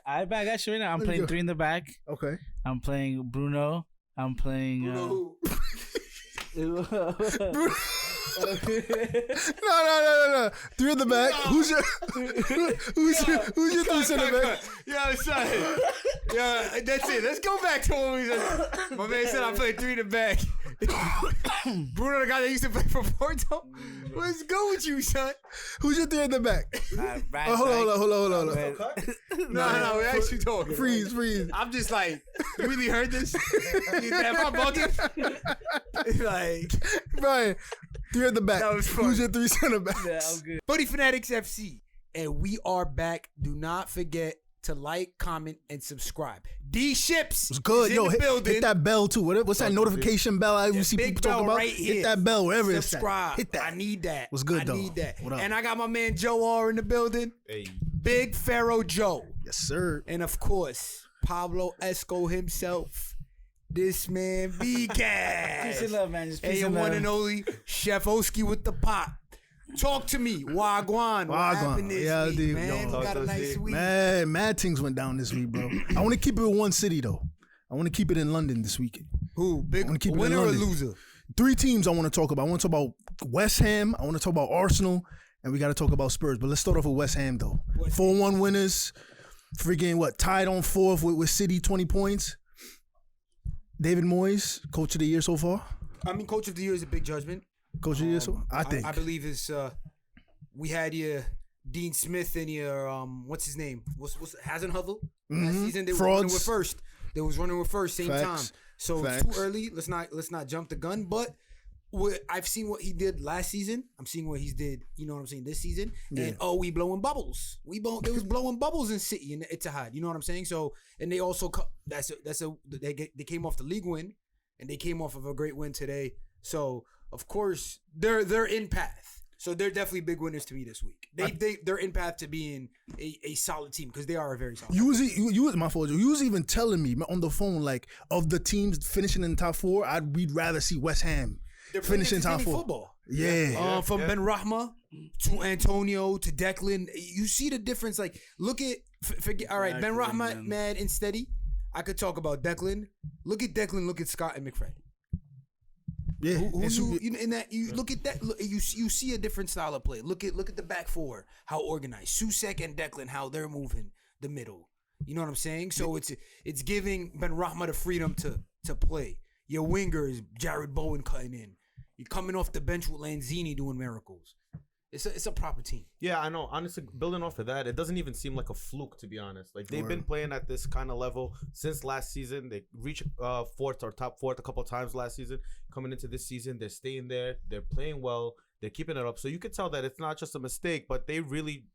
I back actually right now. I'm playing 3 in the back. Okay. I'm playing Bruno. I'm playing. No. No. 3 in the back. No. Who's your 3 center back? Yo, son. Yeah, that's it. Let's go back to what we said. My man said I played 3 in the back. Bruno, the guy that used to play for Porto. Let's go with you, son. Who's your 3 in the back? Hold on. No, we actually talking. Freeze. I'm just like, you really heard this? If I'm bugging, like, Brian, 3 in the back. That was fun. Who's your 3 center back? Yeah, I'm good. Footy Fanatics FC, and we are back. Do not forget to like, comment, and subscribe. D Ships It's good. is Yo, in the building. hit that bell too. What's that notification bell I see Big people talk bell about? right here. Hit that bell wherever it's at. Subscribe. Hit that. I need that. What's good, though? I need that. What up? And I got my man Joe R in the building. Hey. Big Pharaoh Joe. Yes, sir. And of course, Pablo Esco himself. This man, B-Cash. Peace and love, man. Just peace And your and one love. and only Chef Oski with the pot. Talk to me. Wagwan. What happened this week, dude, man? yo. We got a nice week. Man, mad things went down this week, bro. I want to keep it in one city, though. I want to keep it in London this weekend. Who? Big I wanna keep it in winner or London. loser? 3 teams I want to talk about. I want to talk about West Ham. I want to talk about Arsenal. And we got to talk about Spurs. But let's start off with West Ham, though. 4-1 winners. Freaking, tied on 4th with City, 20 points. David Moyes, coach of the year so far. I mean, coach of the year is a big judgment. Coach of the year so far? I think. I believe it's, we had your Dean Smith and your, what's his name? What's Hasenhuddle? Last season, they were running with first. They was running with first, same Facts. time. So Facts. it's too early. Let's not jump the gun. But I've seen what he did last season. I'm seeing what he did. You know what I'm saying? This season, and we blowing bubbles. They was blowing bubbles in City and Etihad. You know what I'm saying? So and they also they came off the league win, and they came off of a great win today. So of course they're in path. So they're definitely big winners to me this week. They're in path to being a solid team because they are a very solid team. You was my fault. You was even telling me on the phone, like, of the teams finishing in the top 4, we'd rather see West Ham finishing top 4. Football. Yeah. From Ben Rahma to Antonio to Declan, you see the difference. Like, look at forget. All right, Ben Rahma, mad and steady. I could talk about Declan. Look at Declan. Look at Scott and McFred. Yeah. You look at that. You see a different style of play. Look at the back 4, how organized. Susek and Declan, how they're moving the middle. You know what I'm saying? So it's giving Ben Rahma the freedom to play. Your wingers, Jared Bowen cutting in. You're coming off the bench with Lanzini doing miracles. It's a proper team. Yeah, I know. Honestly, building off of that, it doesn't even seem like a fluke, to be honest. Like, they've been playing at this kind of level since last season. They reached 4th or top 4th a couple of times last season. Coming into this season, they're staying there. They're playing well. They're keeping it up. So you can tell that it's not just a mistake, but they really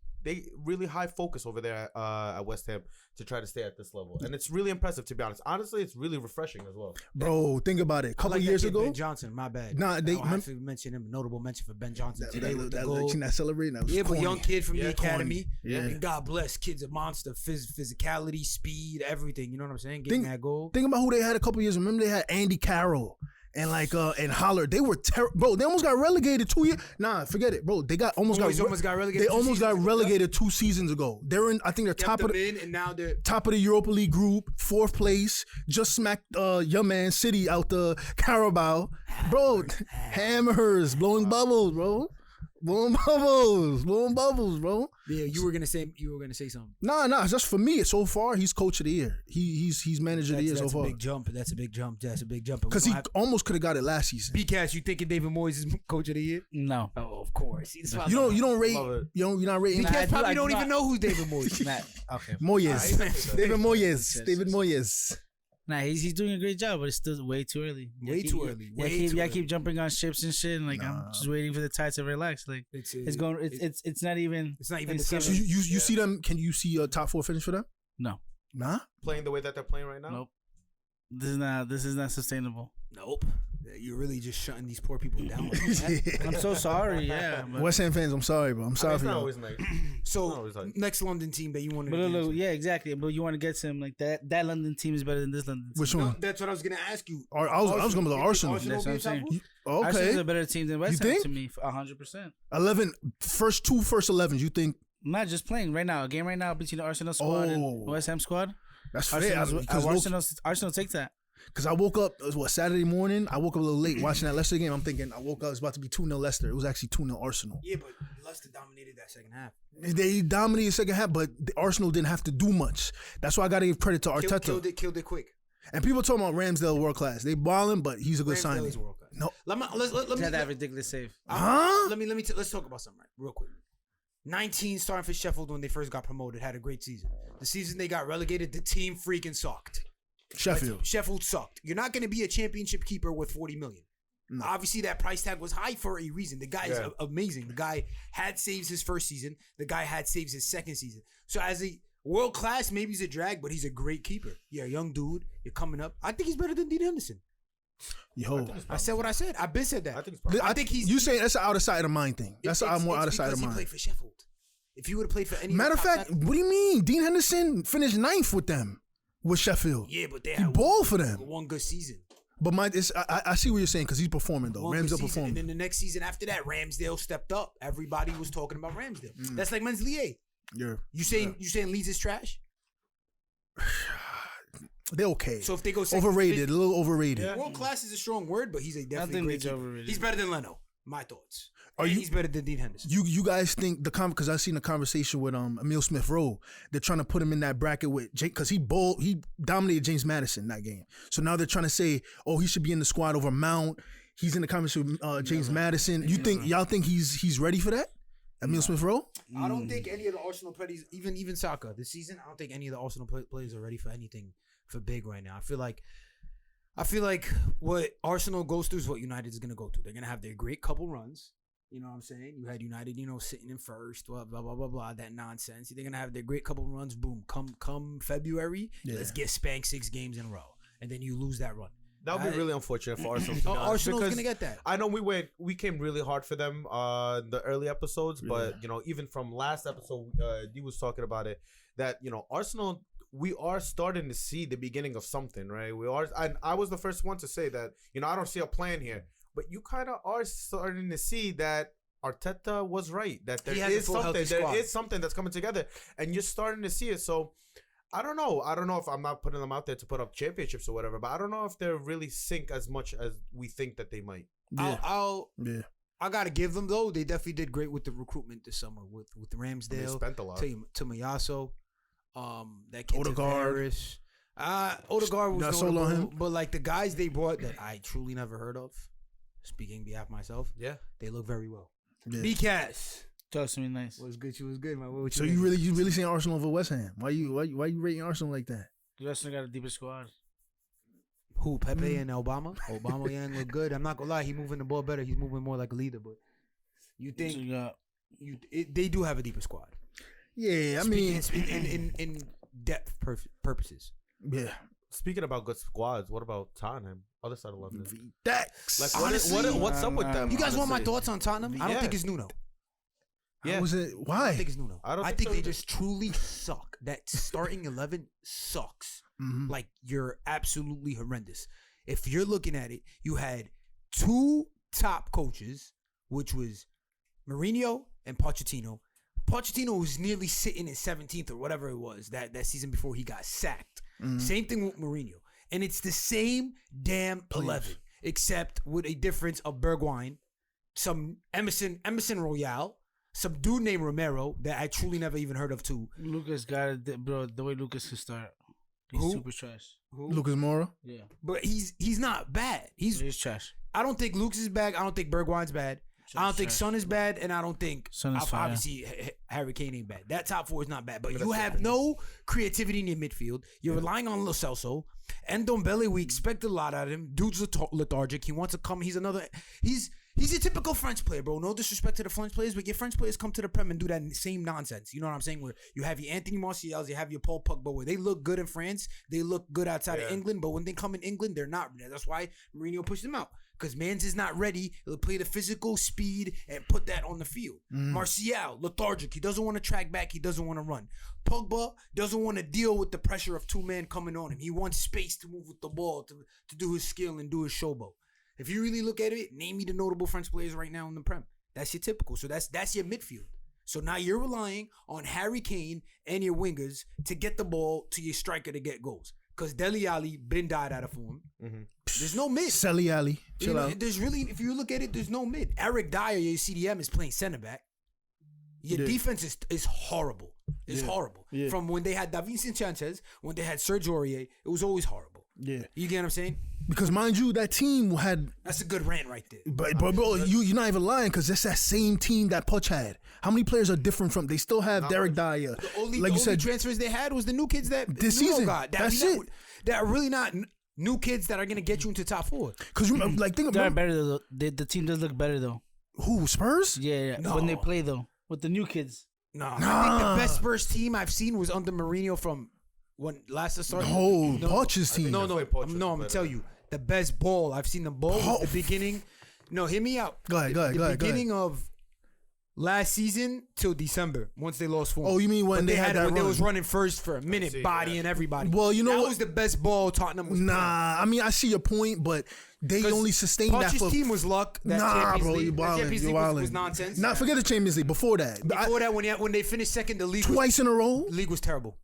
high focus over there at West Ham to try to stay at this level. And it's really impressive, to be honest. Honestly, it's really refreshing as well. Bro, think about it. A couple years ago. Ben Johnson, my bad. Nah, I have to mention him. A notable mention for Ben Johnson today with the goal. That celebrating. That was but corny. young kid from the academy. Yeah. And God bless. Kid's a monster. Physicality, speed, everything. You know what I'm saying? Getting that goal. Think about who they had a couple years. Remember they had Andy Carroll. And and Holler, they were bro. They almost got relegated 2 years. Nah, forget it, bro. They almost got relegated. They almost got relegated 2 seasons ago. They're in. I think they're top of the. And now they're top of the Europa League group, 4th place. Just smacked your man City out the Carabao, bro. Hammers, blowing bubbles, bro. Blowing bubbles, bro. Yeah, you were gonna say something. Nah. Just for me, so far he's coach of the year. He's manager of the year so far. That's a big jump. Because he almost could have got it last season. B-Cash, you thinking David Moyes is coach of the year? No. Oh, of course. You don't rate. You're not rating. B-Cash probably don't even know who's David Moyes. Okay. Moyes. David Moyes. Nah, he's doing a great job, but it's still way too early. Too early. I keep jumping on ships and shit, and like I'm just waiting for the tide to relax. Like it's not even. It's not even. So you see them? Can you see a top 4 finish for them? No. Nah. Playing the way that they're playing right now? Nope. This is not sustainable. Nope. You're really just shutting these poor people down. I'm so sorry. Yeah. West Ham fans, I'm sorry, bro. I'm sorry for you. Always nice. So next London team that you want to. Look, yeah, exactly. But you want to get some like that. That London team is better than this London team. Which one? No, that's what I was gonna ask you. I was going to the Arsenal. That's what I'm saying. Okay. Arsenal's a better team than West You Ham think? to me, 100%. 11 first 11s. You think Not just playing right now. A game right now between the Arsenal squad and West Ham squad. That's fair. Arsenal takes that. Because I woke up, it was Saturday morning. I woke up a little late watching that Leicester game. I'm thinking, I woke up, it was about to be 2-0 Leicester. It was actually 2-0 Arsenal. Yeah, but Leicester dominated that second half. They dominated the second half, but the Arsenal didn't have to do much. That's why I got to give credit to Arteta. Killed it quick. And people talking about Ramsdale world class. They balling, but he's a good signing. Ramsdale is world class. No, let me Had that ridiculous save. Let's talk about something real quick. 19 starting for Sheffield when they first got promoted, had a great season. The season they got relegated, the team freaking sucked. Sheffield sucked. You're not going to be a championship keeper with 40 million. No. Obviously, that price tag was high for a reason. The guy is amazing. The guy had saves his first season. The guy had saves his second season. So as a world class, maybe he's a drag, but he's a great keeper. You're a young dude. You're coming up. I think he's better than Dean Henderson. Yo, I said what I said. I've been said that. I think he's. You saying that's an out of sight of mind thing. That's more out of sight of mind. He played for Sheffield. If he would have played for any matter of fact, what do you mean? Dean Henderson finished 9th with them. With Sheffield. Yeah, but they had ball for them. One good season. But I see what you're saying because he's performing though. Ramsdale performing. And then the next season after that, Ramsdale stepped up. Everybody was talking about Ramsdale. That's like Men's-Lier. Yeah. You saying Leeds is trash? They're okay. So if they go overrated, a little overrated. Yeah. World class is a strong word, but he's a definitely great keeper. He's better than Leno. My thoughts. He's better than Dean Henderson. You guys think because I've seen a conversation with Emile Smith-Rowe. They're trying to put him in that bracket with because he dominated James Maddison that game. So now they're trying to say, he should be in the squad over Mount. He's in the conversation with James Maddison. Y'all think he's ready for that? Emile Smith-Rowe? I don't think any of the Arsenal players, even Saka this season, I don't think any of the Arsenal players are ready for anything for big right now. I feel like what Arsenal goes through is what United is going to go through. They're going to have their great couple runs. You know what I'm saying? You had United, sitting in first, blah, blah, blah, blah, blah, that nonsense. They're going to have their great couple runs. Boom. Come February, let's get spanked 6 games in a row. And then you lose that run. That would be really unfortunate for Arsenal. Arsenal's going to get that. I know we came really hard for them in the early episodes, but, even from last episode, he was talking about it, that, Arsenal, we are starting to see the beginning of something, right? I was the first one to say that, I don't see a plan here. But you kind of are starting to see that Arteta was right. That there is something that's coming together, and you're starting to see it. So I don't know. I don't know if I'm not putting them out there to put up championships or whatever, but I don't know if they're really sink as much as we think that they might. Yeah. I gotta give them though. They definitely did great with the recruitment this summer with Ramsdale. They spent a lot. Tomiyasu, that kid Harris. Odegaard was notable, but like the guys they brought that I truly never heard of. Speaking behalf of myself, they look very well. Yeah. B-Cass. Talk to me nice. Was good. She was good, man. So you really saying Arsenal over West Ham? Why you rating Arsenal like that? The Arsenal got a deeper squad. Who? Pepe and Obama? Obama Yang look good. I'm not gonna lie. He moving the ball better. He's moving more like a leader. But you think they do have a deeper squad? Yeah, I mean, in depth purposes. Yeah. Speaking about good squads, what about Tottenham? Other side of London. Like, what's up with them? You guys want my thoughts on Tottenham? I don't think it's Nuno. Yeah. Why? I don't think it's Nuno. I think they either. just truly suck. That starting 11 sucks. Mm-hmm. Like, you're absolutely horrendous. If you're looking at it, you had 2 top coaches, which was Mourinho and Pochettino. Pochettino was nearly sitting in 17th or whatever it was that season before he got sacked. Mm-hmm. Same thing with Mourinho. And it's the same damn 11, except with a difference of Bergwijn, some Emerson Royale, some dude named Romero that I truly never even heard of too. Lucas got it, bro. The way Lucas can start, he's super trash. Who? Lucas Moura? Yeah. But he's not bad. He's trash. I don't think Lucas is bad. I don't think Bergwijn's bad. I don't think Son is bad, and I don't think obviously Harry Kane ain't bad. That top 4 is not bad, but you have no creativity in your midfield. You're relying on Lo Celso and Ndombele. We expect a lot out of him. Dude's lethargic. He wants to come. He's a typical French player, bro. No disrespect to the French players, but your French players come to the Prem and do that same nonsense. You know what I'm saying? Where you have your Anthony Martials, you have your Paul Pogba, where they look good in France, they look good outside of England, but when they come in England, they're not. That's why Mourinho pushed them out. Because Mans is not ready. He'll play the physical speed and put that on the field. Martial, lethargic. He doesn't want to track back. He doesn't want to run. Pogba doesn't want to deal with the pressure of 2 men coming on him. He wants space to move with the ball, to do his skill and do his showboat. If you really look at it, name me the notable French players right now in the Prem. That's your typical. So that's your midfield. So now you're relying on Harry Kane and your wingers to get the ball to your striker to get goals. Because Dele Alli been died out of form. Mm-hmm. There's no mid. Sally Alley. Chill out. There's really, if you look at it, there's no mid. Eric Dyer, your CDM, is playing center back. Your defense is horrible. It's horrible. Yeah. From when they had Davinson Sanchez, when they had Serge Aurier, it was always horrible. Yeah. You get what I'm saying? Because mind you, that team had... That's a good rant right there. But bro, you're not even lying because it's that same team that Poch had. How many players are different from... They still have Derek Dyer. The only transfers they had was the new kids that this season got. That's it. That are really not new kids that are going to get you into top 4. Because like think they're about... better though. The team does look better though. Who, Spurs? Yeah. No. When they play though. With the new kids. No. I think the best Spurs team I've seen was under Mourinho from... When last started, Poch's team. No, I'm gonna tell you the best ball I've seen them ball was the beginning. No, hear me out. Go ahead. The beginning of last season till December, once they lost form. Oh, you mean when they had that when run? they was running first for a minute, bodying everybody. Well, you know that what? was the best ball Tottenham was playing. I mean I see your point, but they only sustained that for... Poch's team was luck. That bro, you wildin'. Was nonsense. Not forget the Champions League. Before that, when they finished second, the league twice in a row. The league was terrible.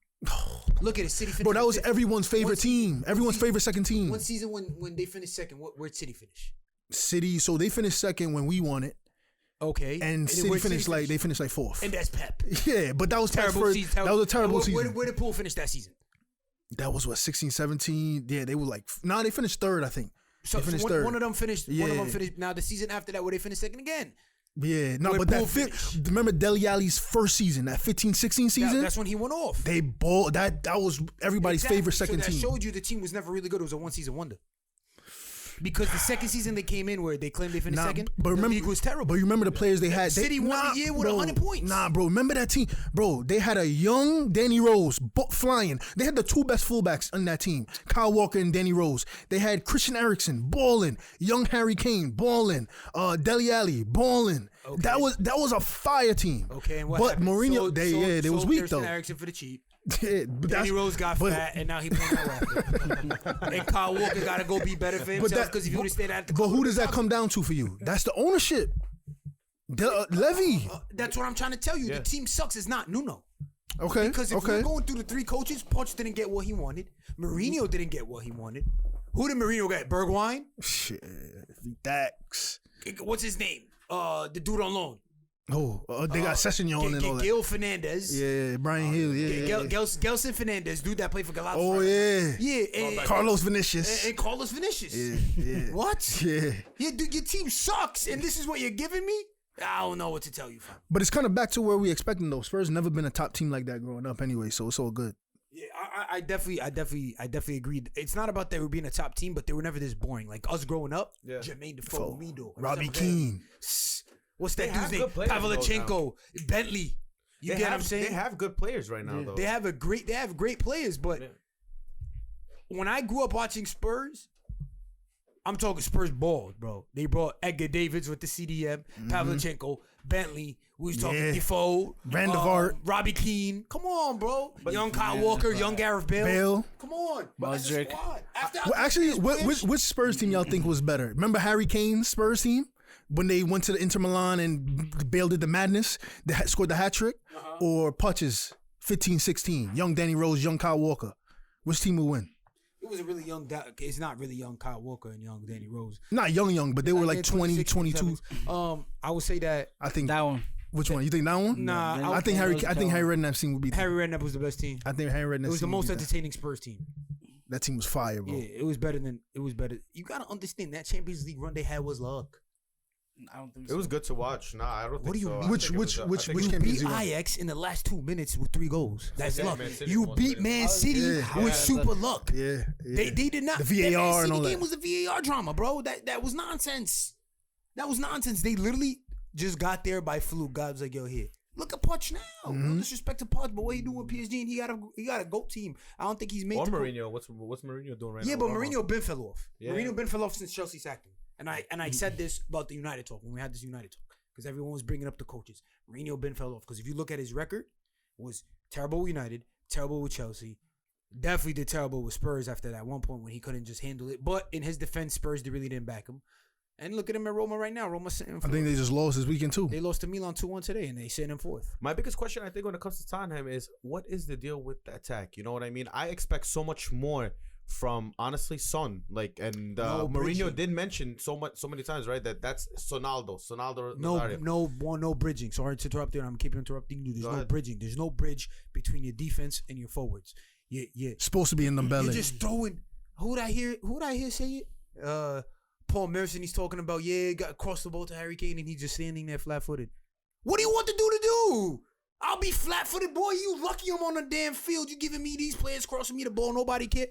Look at it, City finished. Bro, that was everyone's favorite team. Everyone's favorite second team. One season when they finished second, where'd City finish? City, so they finished second when we won it. Okay. And City finished like 4th. And that's Pep. Yeah, but that was terrible season. That was a terrible season. Where did Poole finish that season? That was 16, 17. Yeah, they were like they finished 3rd, I think. So, they finished 3rd. One of them finished. Yeah. One of them finished. Now the season after that, where they finished second again. Yeah, no, but remember Dele Alli's first season, that 15-16 season? That's when he went off. They balled. That was everybody's favorite second team. That showed you the team was never really good. It was a one-season wonder. Because the second season they came in where they claimed they finished second, but remember, the league was terrible. But you remember the players they had. City won a year with 100 points. Nah, bro, remember that team? Bro, they had a young Danny Rose flying. They had the 2 best fullbacks on that team, Kyle Walker and Danny Rose. They had Christian Eriksen balling, young Harry Kane balling, Dele Alli balling. Okay. That was a fire team. Okay, and what but happened? Mourinho, they was weak though. Eriksen for the cheap. Yeah, Danny Rose got fat, and now he playing that And Kyle Walker got to go be better for himself because if you would have stayed at the... But who does that come down to for you? That's the ownership. Levy. That's what I'm trying to tell you. Yeah. The team sucks. It's not Nuno. Okay. Because if you're going through the 3 coaches, Poch didn't get what he wanted. Mourinho didn't get what he wanted. Who did Mourinho get? Bergwijn? Shit. Dax. What's his name? The dude on loan. They got Sessegnon and all that. Gil Fernandez. Yeah, Brian Hill. Yeah. Gelson Fernandez, dude that played for Galatasaray. Oh, yeah. Yeah. And Carlos Vinicius. And Carlos Vinicius. Yeah. What? Yeah. Dude, your team sucks, and this is what you're giving me? I don't know what to tell you, fam. But it's kind of back to where we expecting though. Spurs never been a top team like that growing up anyway, so it's all good. Yeah, I definitely agreed. It's not about they were being a top team, but they were never this boring. Like us growing up, Jermaine Defoe, Mido, Robbie Keane. What's that dude's name? Pavlyuchenko, Bentley. You get what I'm saying? They have good players right now, though. They have great players, but when I grew up watching Spurs, I'm talking Spurs balled, bro. They brought Edgar Davids with the CDM, Pavlyuchenko, Bentley. We was talking Defoe, Vandevart, Robbie Keane. Come on, bro. Young Kyle Walker, young Gareth Bale. Come on. Modric. Actually, which Spurs team y'all think was better? Remember Harry Kane's Spurs team? When they went to the Inter Milan and Bale did the madness, they scored the hat trick? Or Poch's 15-16, young Danny Rose, young Kyle Walker? Which team will win? It was a really young. It's not really young Kyle Walker and young Danny Rose. Not young, but they were like 20, 22. I would say that. I think that one. Which one? You think that one? Nah, I think Harry Redknapp's team would be. Harry Redknapp was the best team. I think Harry Redknapp's. It was the most entertaining Spurs team. That team was fire, bro. Yeah, it was better. You gotta understand that Champions League run they had was luck. I don't think so. It was good to watch. Nah, I don't think so. What do you mean? Which you beat Ajax in the last 2 minutes with 3 goals. That's luck. You beat Man City with super luck. Yeah. They did not. The VAR and all that. The game was a VAR drama, bro. That was nonsense. That was nonsense. They literally just got there by fluke. God was like, yo, here. Look at Poch now. No disrespect to Poch, but what he doing with PSG, and he got a GOAT team. I don't think he's made. Or Mourinho. What's Mourinho doing right now? Yeah, but Mourinho been fell off. Yeah. Mourinho been fell off since Chelsea sacked him. And I said this about the United talk when we had this United talk because everyone was bringing up the coaches. Mourinho been fell off because if you look at his record, was terrible with United, terrible with Chelsea, definitely did terrible with Spurs after that one point when he couldn't just handle it. But in his defense, Spurs really didn't back him. And look at them at Roma right now. Roma's sitting fourth. I think they just lost this weekend too. They lost to Milan 2-1 today, and they sitting in fourth. My biggest question, I think, when it comes to Tottenham is, what is the deal with the attack? You know what I mean? I expect so much more from, honestly, Son. Like, and Mourinho did mention so many times, right, that's Sonaldo. No bridging. Sorry to interrupt you. I'm keeping interrupting you. There's no bridging. There's no bridge between your defense and your forwards. Yeah. Supposed to be in the belly. You're just throwing. Who'd I hear say it? Paul Merson. He's talking about got across the ball to Harry Kane, and he's just standing there flat-footed. What do you want the dude to do? I'll be flat-footed, boy. You lucky I'm on the damn field. You giving me these players crossing me the ball. Nobody care.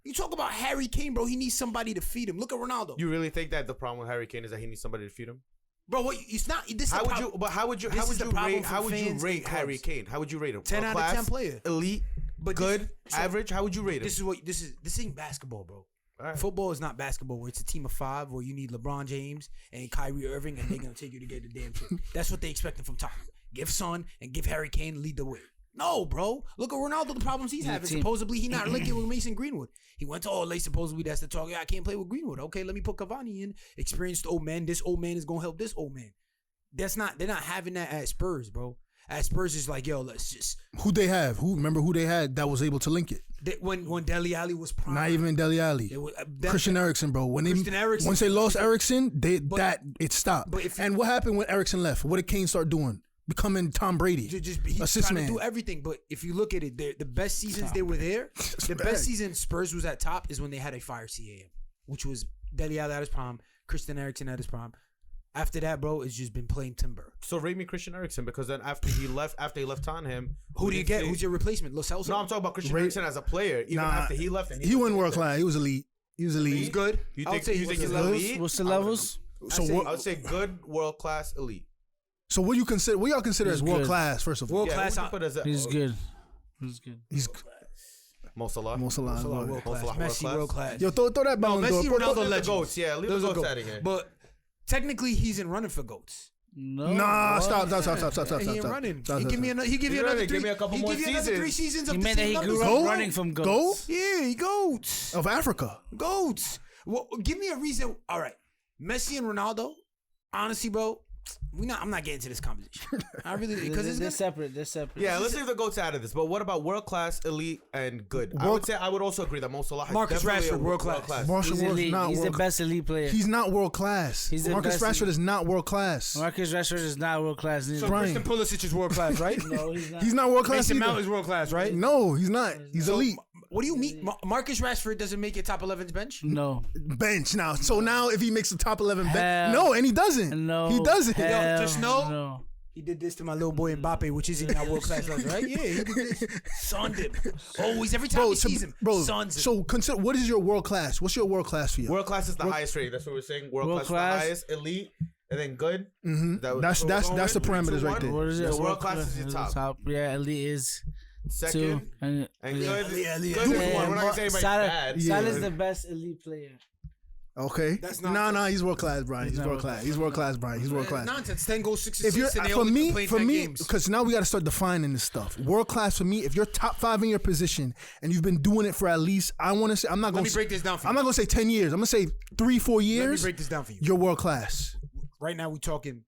You talk about Harry Kane, bro. He needs somebody to feed him. Look at Ronaldo. You really think that the problem with Harry Kane is that he needs somebody to feed him? Bro, what? It's not. This how would you rate Harry Kane? How would you rate him? 10 out of 10 player. Elite, but good, average. How would you rate him? This ain't basketball, bro. Right. Football is not basketball where it's a team of 5 where you need LeBron James and Kyrie Irving and they're gonna take you to get the damn shit. That's what they expecting from Tottenham. Give Son and give Harry Kane lead the way. No, bro. Look at Ronaldo, the problems he's having. Supposedly, he not linking with Mason Greenwood. He went to supposedly that's the talk. I can't play with Greenwood. Okay, let me put Cavani in. Experienced old man. This old man is going to help this old man. They're not having that at Spurs, bro. At Spurs, is like, yo, let's just. Who they have? Remember who they had that was able to link it? When Dele Alli was prime. Not even Dele Alli. Christian Eriksen, bro. Once they lost Eriksen, it stopped. And what happened when Eriksen left? What did Kane start doing? Becoming Tom Brady, he's assist trying man. to do everything. But if you look at it, the best seasons they were there, best season Spurs was at top is when they had a fire CAM, which was Dele Alli at his prime, Christian Eriksen at his prime. After that, bro, it's just been plain timber. So rate me Christian Eriksen, because then after he left Tottenham, who do you get? Who's your replacement? Lo Celso? No, I'm talking about Christian Eriksen as a player. Even after he left, and he went world class. He was elite. He's good. You think he's elite? What's the levels? I would say good, world class, elite. So what you consider? What y'all consider as world class? First of all, world class. He's good. He's good. He's Mo Salah. World class. Messi world class. Yo, throw that ball. Messi, Ronaldo, the goats. Yeah, leave the goats out of here. But technically, he's in running for goats. No. Nah, stop. He ain't running. He give you another 3 seasons of he the meant that same he numbers. grew up running from goats. Yeah, he goats. Of Africa. Goats. Well, give me a reason. All right. Messi and Ronaldo, honestly, bro, I'm not getting to this conversation. I really, because they're separate. Yeah, let's leave the goats out of this. But what about world class, elite, and good? I would also agree that Mo Salah Marcus Rashford, world class. He's the best elite player. He's not world class. Marcus Rashford is not world class. Marcus Rashford is not world class. So Christian Pulisic is world class, right? No, he's not. He's not world class. Mason Mount is world class, right? No, he's not. He's elite. What do you mean? Marcus Rashford doesn't make your top 11's bench? No. Bench now. So now if he makes the top 11 bench. No, and he doesn't. No. He doesn't. Yo, just know. No. He did this to my little boy Mbappe, which isn't our world class, right? Yeah, he did this. Sunned him. Always, every time he sees him, suns him. So consider, what is your world class? What's your world class for you? World class is the highest rating. That's what we're saying. World class is the highest, elite, and then good. Mm-hmm. That's the parameters right there. What is it? World class is your top. Yeah, elite is second, and good. Good is one. We're not gonna say about bad. Salah's the best elite player. Okay. That's not. Nah, he's world class, Brian. He's world class. He's world class, Brian. He's world class. Nonsense. 10 goals, 6 assists. If you're, and they only played 10 games. Because now we got to start defining this stuff. World class for me, if you're top 5 in your position and you've been doing it for at least, I want to say, I'm not going to break this down for you. I'm not going to say 10 years. I'm going to say 3-4 years. Let me break this down for you. You're world class. Right now, we're talking.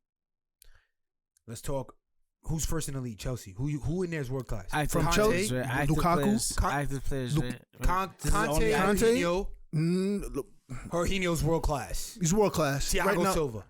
Let's talk. Who's first in the league? Chelsea. Who in there is world class? From Chelsea, Lukaku, active players. Conte, Jorginho. Jorginho's world class. He's world class. Thiago Silva.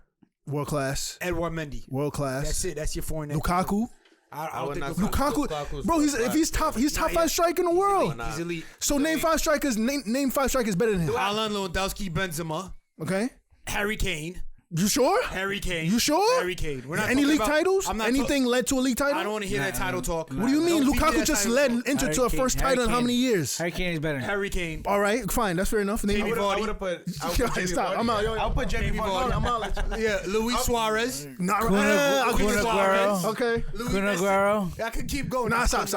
World class. Edouard Mendy. World class. That's it. That's your foreign. Lukaku. I don't think Lukaku. Bro, he's top 5 striker in the world. He's elite. So name 5 strikers. Name 5 strikers better than him. Alan Lewandowski, Benzema. Okay. Harry Kane. You sure? Harry Kane. You sure? Harry Kane. We're not any league titles? Anything led to a league title? I don't want to hear that title talk. What do you mean? Lukaku just entered to a first title in how many years? Harry Kane is better. Harry Kane. All right, fine. That's fair enough. I would have put. Stop. I'm out. I'll put Jamie Vardy. I'm out. Yeah, Luis Suarez. Not Kun Aguero. Okay. Kun Aguero. I could keep going. Nah, stop.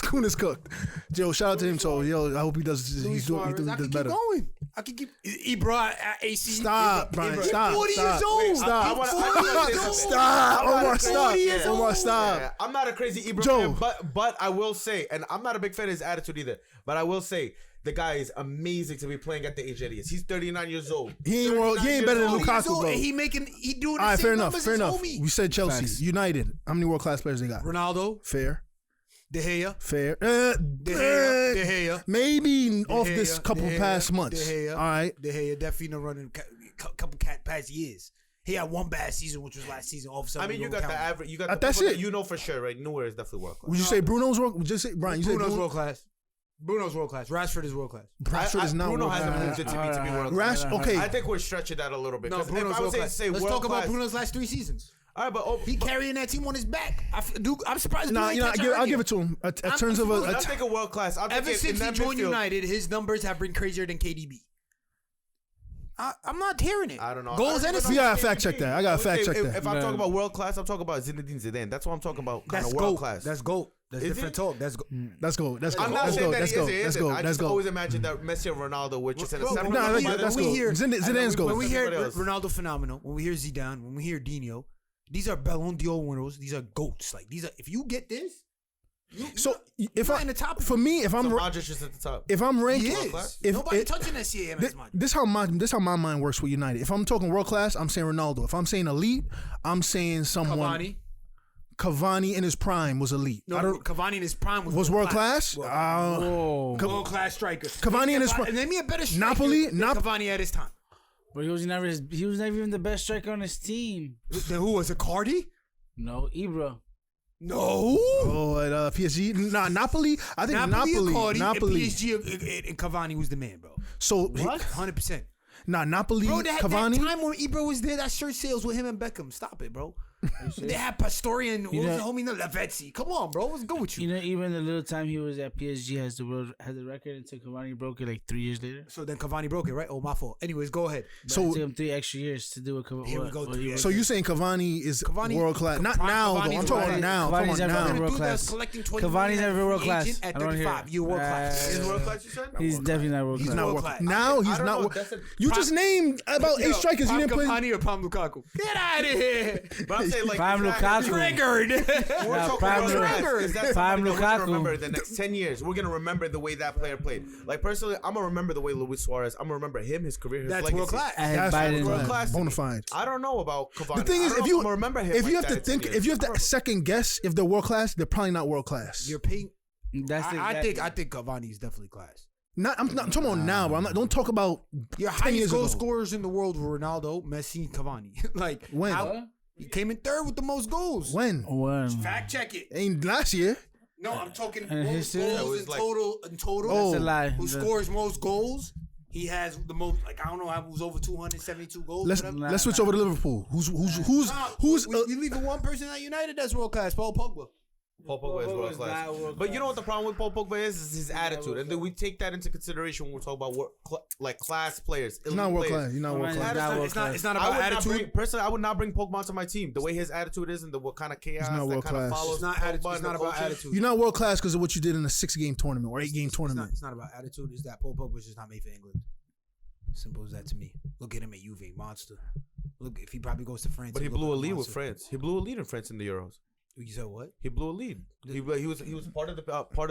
Kun is cooked. Joe, shout out to him. So, yo, I hope he does. He's doing better. Keep going. I could give Ibra AC. Stop, Brian. Stop. 40 Stop. years old. Stop. Stop. Omar, stop. Yeah, I'm not a crazy Ibra Joe. fan, but I will say, and I'm not a big fan of his attitude either, but I will say the guy is amazing to be playing at the age that he is. He's 39 years old. He ain't better than Lukaku, bro. And he doing the All right, same fair enough. numbers Fair as enough. homie. We said Chelsea, Facts. United. How many world class players they got? Ronaldo, Fair. De Gea, Fair. De Gea. Maybe off Gea, this couple De Gea, past months. De Gea, All right. De Gea definitely not running couple past years. He had one bad season, which was last season. All of a sudden, I mean, you got the average. You got the That's people it. that you know for sure, right? Neuer is definitely world class. Would you say Bruno's world? Just say Brian. You say Bruno's Bruno? world class. Bruno's world class. Rashford is world class. Rashford is not Bruno world hasn't class. moved it to me to be world class. Okay. I think we're stretching that a little bit. No, 'Cause Bruno's if I world would class. say Let's world talk about class- Bruno's last 3 seasons. All right, but He carrying that team on his back. I'm surprised. Nah, Bruno you know, ain't catch I'll a give it to him. In terms of when a I think of world class, I'm Ever thinking since in he that joined midfield. United, his numbers have been crazier than KDB. I'm not hearing it. I don't know. Goals and I don't assists. We know. gotta fact check that. I gotta fact check If that. I'm talking about world class, I'm talking about Zinedine Zidane. That's what I'm talking about. Kind That's of world GOAT. class. That's GOAT. That's Is different it? talk. That's GOAT. Let's go. Let's go. I'm not Let's saying go. that Let's he go. isn't. Let's go. I Let's just go. always imagine that Messi and Ronaldo would just in a Bro, separate. Nah, when let's we go. hear- Zidane's when go. we hear Everybody else. Ronaldo phenomenal, when we hear Zidane, when we hear Dino, these are Ballon d'Or winners. These are goats. Like these are. If you get this, So if not I in the top. for me, if So I'm Modric is at the top. if I'm he ranking, is. if Nobody it- touching that CAM as much. this how my mind works with United. If I'm talking world class, I'm saying Ronaldo. If I'm saying elite, I'm saying someone. Cavani in his prime was elite. No, Cavani in his prime Was world class? Whoa. World class striker. Cavani in his prime. Name me a better striker Napoli? than Cavani at his time. But he was never even the best striker on his team. Then who was it? Cardi? No, Ibra. No. Oh, at PSG. Nah, Napoli. I think Napoli. Cardi, Napoli. and PSG and Cavani was the man, bro. So 100%. Nah, Napoli. Bro, that Cavani. time when Ibra was there, that shirt sales with him and Beckham. Stop it, bro. They had Pastorian. What was the homie? Lavezzi. Come on, bro. What's good with you? You know, even the little time he was at PSG has the record until Cavani broke it like 3 years later. So then Cavani broke it, right? Oh, my fault. Anyways, go ahead. But So- it took him 3 extra years to do it. Here we go, 3 years. So you saying Cavani is world class? Not Prime now, though. Cavani's I'm talking world about class. now. I'm Cavani's talking never about been now. world Dude class. that's collecting 20 Cavani's million never as a world free class. agent At I don't hear 35, it. you're world class. Is world class? You said? He's definitely not world He's class. not Not world world. class. Now he's I don't not. know. world- That's a- You just named about 8 strikers. You Prime didn't play. Cavani or Prime Lukaku? Get out of here. But I'm saying like Prime Lukaku. Triggered. We're Nah, talking Prime world class, 'cause that's Prime something that we're gonna Lukaku. remember the next 10 years. We're gonna remember the way that player played. Like personally, I'm gonna remember the way Luis Suarez. I'm gonna remember him, his career, his That's legacy. world class. I had That's Biden. world on. class. Bona fide. I don't know about Cavani. The thing is, I don't if know you I'm gonna remember him, if like you have that to in 10 think, years. if you have to second guess if they're world class, they're probably not world class. You're paying. That's the I think Cavani is definitely class. I'm talking about now, bro. Don't talk about Your 10 highest years goal ago. scorers in the world were Ronaldo, Messi, Cavani. Like When? he came in third with the most goals. When? Fact check it. Ain't last year. No, I'm talking And most history? goals was in like- total. In total, Oh. That's a lie. who scores most goals? He has the most. Like I don't know, who's over 272 goals. Let's whatever. let's switch over to Liverpool. Who's we leaving one person at United that's world class, Paul Pogba. Paul Pogba is world class. But you know what the problem with Paul Pogba is his attitude, and then we take that into consideration when we talk about like class players. He's not world class. He's not world He's class. not world It's not. class. It's not I about would not attitude. bring, personally, I would not bring Pogba onto my team. The way his attitude is and the what kind of chaos not that world kind of class. follows. It's not Pogba attitude. and It's the not about coaches. attitude. You're not world class because of what you did in a 6-game tournament or 8-game tournament. It's not about attitude. It's that Paul Pogba's just not made for England. Simple as that to me. Look at him at Juve, monster. Look, if he probably goes to France, But he he'll look blew a like lead with monster. France. He blew a lead in France in the Euros. You said what? He blew a lead. He was part of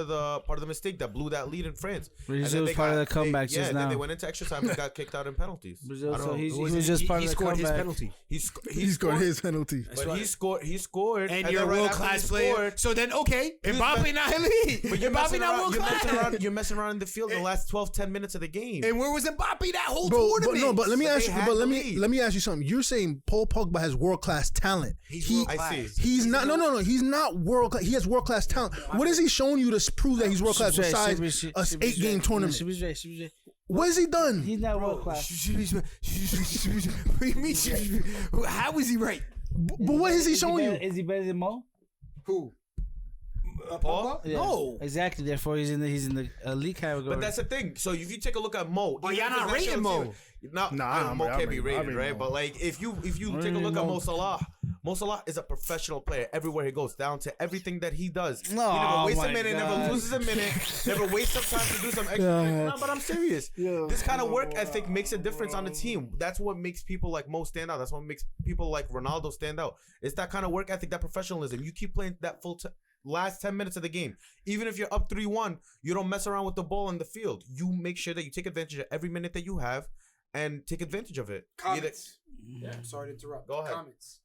the mistake that blew that lead in France. Brazil And then was they part of got- the comeback they, just then now. they went into extra time and got kicked out in penalties. Brazil, I don't so know. he Who was is it? just part of He the scored his comeback. penalty. He He scored his penalty. But he scored, And then you're a right world after he class player. scored, So then, okay, was Mbappe me- not elite. But you're Mbappe messing not around. world class. You're messing around in the field in the last 10 minutes of the game. And where was Mbappe that whole Bro, but tournament? no, but let me But ask they you. had But the lead. let me ask you something. You're saying Paul Pogba has world class talent. He's He- world I class. see. He's not. No. He's not world class. He has world class talent. What has he shown you to prove that he's world class besides a 8-game tournament? What has he done? He's not world class. What do you mean? How is he right? But what has he shown you? Is he better than Mo? Who? Paul? Yeah. No. Exactly. Therefore, he's in the elite category. But that's the thing. So if you take a look at Mo, But even y'all his not rating national Mo. team- No, Nah, Mo I can't be rate- I rated, rate right? Mo. But like if you take a rate look at Mo. Mo Salah, Mo Salah is a professional player everywhere he goes, down to everything that he does. He never Oh wastes a my minute, God. never loses a minute, never wastes some time to do some extra things. No, but I'm serious. This kind of work ethic makes a difference on the team. That's what makes people like Mo stand out. That's what makes people like Ronaldo stand out. It's that kind of work ethic, that professionalism. You keep playing that last 10 minutes of the game. Even if you're up 3-1, you don't mess around with the ball in the field. You make sure that you take advantage of every minute that you have and take advantage of it. Comments. Yeah, sorry to interrupt. Go ahead. Comments.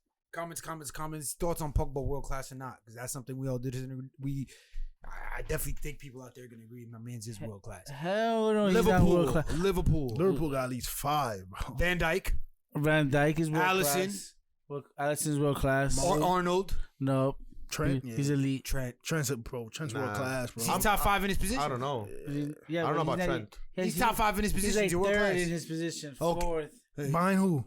Thoughts on Pogba world class or not? Because that's something we all did. I definitely think people out there are going to agree. My man's is world class. Hell no, he's not world class. Liverpool got at least 5, bro. Van Dijk. Van Dijk is world Alisson. class. Alisson's world class. Or Arnold. Nope. Trent. He's elite. Trent's world class, bro. Is he top 5 in his position? I don't know. Yeah, I don't know but about Trent. He's top 5 in his position. He's like world third class. in his position. Okay. Fourth. Behind who?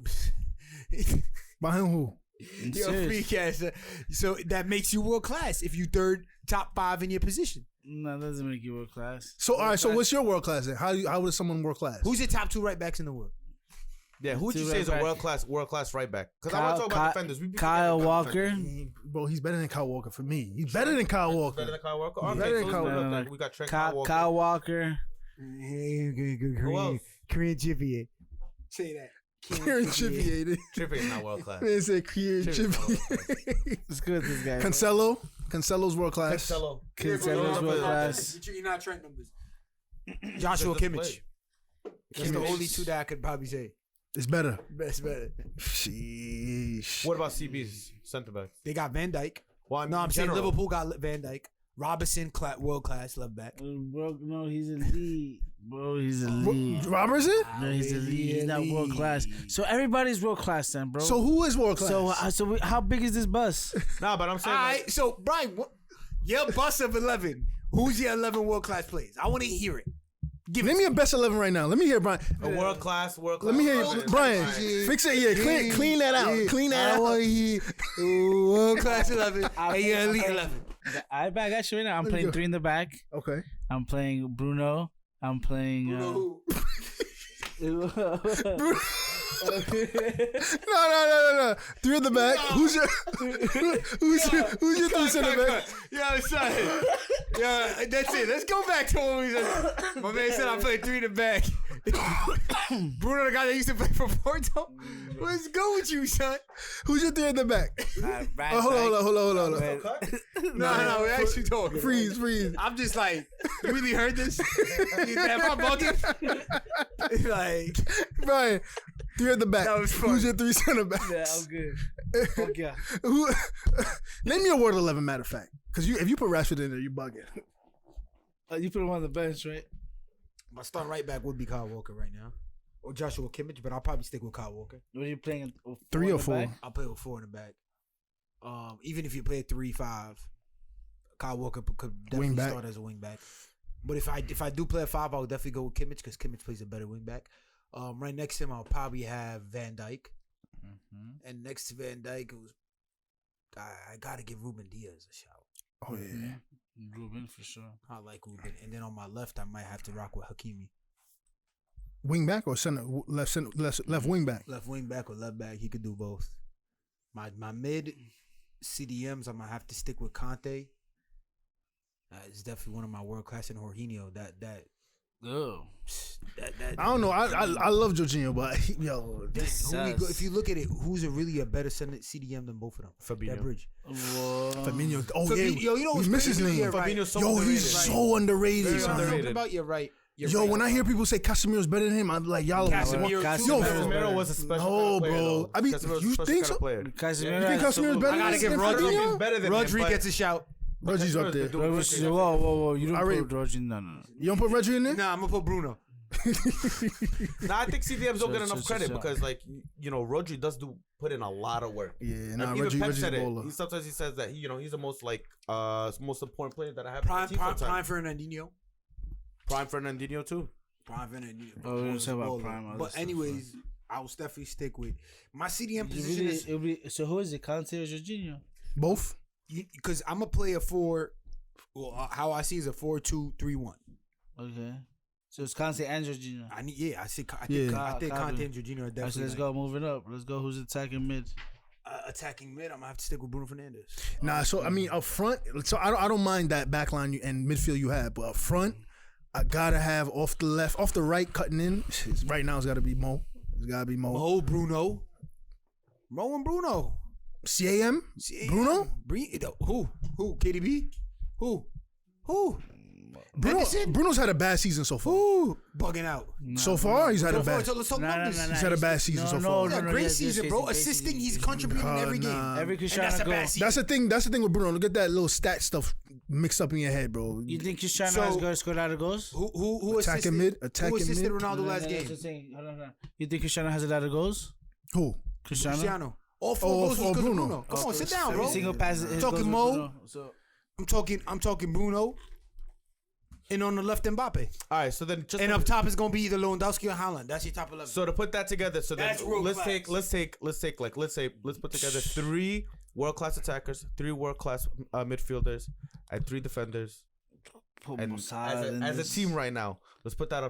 Behind who? You're a freak ass. So that makes you world class if you top 5 in your position. No, that doesn't make you world class. So all right, so what's your world class then? How is someone world class? Who's your top 2 right backs in the world? Yeah, who would you Two say is a right world class right back? Because I want to talk about defenders. Kyle Walker. Bro, he's better than Kyle Walker for me. He's better than Kyle Walker. Better than Kyle Walker. He's Okay, better than so Kyle let's Walker. look. We got Trent. Kyle Walker. Who else? Korean Trippier. Say that. Kieran Trippier. Trippier is not world class. Man said Kieran Trippier. It's good, this guy. Cancelo's world class. Cancelo's world class. You're not Trent numbers. Joshua Kimmich. That's the only 2 that I could probably say. It's better. Best better. Sheesh. What about CB's center back? They got Van Dijk. Well, No, I'm saying Liverpool got Van Dijk. Robinson, world class left back. Bro, no, he's elite. Bro, he's elite. Robertson? No, he's elite. He's not world class. So everybody's world class then, bro. So who is world class? So how big is this bus? Nah, but I'm saying. All Like, right, so Brian, your bus of 11. Who's your 11 world class players? I want to hear it. Give me a best 11 right now. Let me hear Brian. a world class. Let me hear Brian. Fix it. Yeah, clean that out. Clean that out. World class 11 and your elite 11. I got you right now. I'm playing 3 in the back. Okay. I'm playing Bruno. I'm playing. Who? No. 3 in the back. Who's your 3 center back? Yo, son. Yo, that's it. Let's go back to what we said. My man said I played 3 in the back. Bruno, the guy that used to play for Porto. Let's go with you, son. Who's your 3 in the back? Hold on. No, we actually talking. Freeze. I'm just like, you really heard this? Am I bugging? Like, Brian, 3 in the back. That was fun. Who's your 3 center backs? Yeah, I'm good. Fuck yeah. Name me a world 11, matter of fact. Because if you put Rashford in there, you bugging. You put him on the bench, right? my starting right back would be Kyle Walker right now. Or Joshua Kimmich, but I'll probably stick with Kyle Walker. What are you playing? 3 or 4? I'll play with 4 in the back. Even if you play 3-5, Kyle Walker could definitely start as a wing back. But if I do play a 5, I would definitely go with Kimmich because Kimmich plays a better wing back. Right next to him, I'll probably have Van Dijk. Mm-hmm. And next to Van Dijk, I gotta give Ruben Diaz a shout. Oh yeah, Ruben for sure. I like Ruben. And then on my left, I might have to rock with Hakimi. Wing back or left wing back? Left wing back or left back, he could do both. My mid CDMs, I'm gonna have to stick with Conte. It's definitely one of my world class, and Jorginho. I don't know. I love Jorginho, but if you look at it, who's really a better CDM than both of them? Fabinho. That bridge. Fabinho. Oh Fabinho, yeah, you know we miss his name. Fabinho's so underrated. He's so underrated. Very underrated. About you're right. When I hear people say Casemiro's better than him, I'm like, y'all. Casemiro was a special player. Bro. I mean, you think so? Casemiro's better? I gotta give Rodri gets a shout. Reggie's up there. Whoa. You don't put Rodri. No. You don't put Reggie in there? Nah, I'm gonna put Bruno. I think CDMs don't get enough credit because, Rodri does put in a lot of work. Yeah, even Pep Reggie's said a it. baller. Sometimes he says that he's the most most important player that I have. Prime Fernandinho. Prime Fernandinho too. Prime Fernandinho. Oh, we don't talk about Prime. But anyways, I will definitely stick with my CDM position. So who is it? Conte or Jorginho? Both. Because I'm gonna play a 4. Well, how I see is a 4-2-3-1. Okay. So it's Conte and Jorginho. I think Conte and Jorginho are definitely. Let's go moving up. Let's go. Who's attacking mid? attacking mid, I'm gonna have to stick with Bruno Fernandes. Nah, so I mean up front, so I don't mind that back line and midfield you have, but up front, I gotta have off the right cutting in. Right now it's gotta be Mo. It's gotta be Mo. Mo and Bruno. CAM? Bruno? Who? KDB? Who? Bruno's had a bad season so far. Bugging out. So far, he's had a bad. Let's talk numbers. He's had a bad season so far. He's had a great season, bro. Assisting, he's contributing every game. Every Cristiano goal. That's the thing with Bruno. Look at that little stat stuff mixed up in your head, bro. You think Cristiano is going to score a lot of goals? Who assisted Ronaldo last game? You think Cristiano has a lot of goals? Who? Cristiano. All 4 goals was Bruno. Come on, sit down, bro. Every single pass. I'm talking Mo. I'm talking Bruno. And on the left, Mbappe. All right, so then up top is gonna be either Lewandowski or Haaland. That's your top 11. So to put that together, let's put together 3 world-class attackers, 3 world-class midfielders, and 3 defenders. And as a team right now, let's put that up